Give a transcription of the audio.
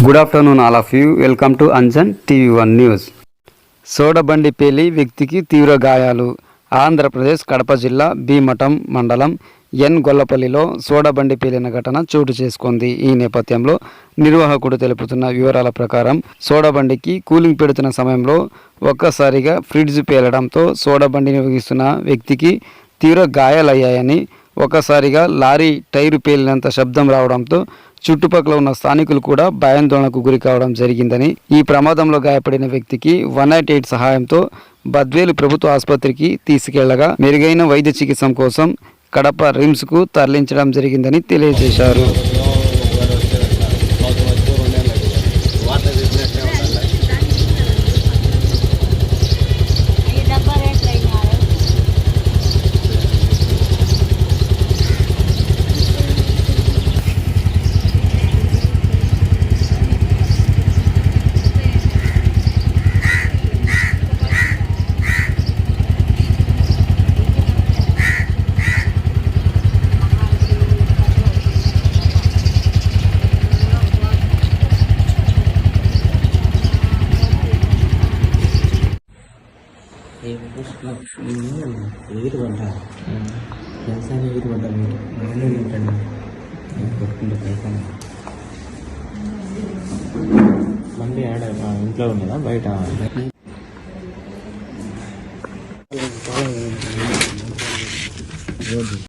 Good afternoon all of you. Welcome to Anjan TV one news. సోడబండి పేలి వ్యక్తికి తీవ్ర గాయాలు. ఆంధ్రప్రదేశ్ కడప జిల్లా భీమఠం మండలం ఎన్ గొల్లపల్లిలో సోడబండి పేలిన ఘటన చోటు చేసుకుంది. ఈ నేపథ్యంలో నిర్వాహకుడు తెలుపుతున్న వివరాల ప్రకారం సోడబండికి కూలింగ్ పెడుతున్న సమయంలో ఒక్కసారిగా ఫ్రిడ్జ్ పేలడంతో సోడబండి నిర్వహిస్తున్న వ్యక్తికి తీవ్ర గాయాలయ్యాయని, ఒక్కసారిగా లారీ టైరు పేలినంత శబ్దం రావడంతో చుట్టుపక్కల ఉన్న స్థానికులు కూడా భయాందోళనకు గురి కావడం జరిగిందని, ఈ ప్రమాదంలో గాయపడిన వ్యక్తికి 188 సహాయంతో బద్వేలు ప్రభుత్వ ఆసుపత్రికి తీసుకెళ్లగా మెరుగైన వైద్య చికిత్స కోసం కడప రిమ్స్కు తరలించడం జరిగిందని తెలియజేశారు. ఎగిరి పడ్డారు వ్యవసాయం ఎగిరి పడ్డారు. నేను ఏంటండి కొట్టుకుంటే పైసా బండి ఆడ ఇంట్లో ఉన్నదా బయట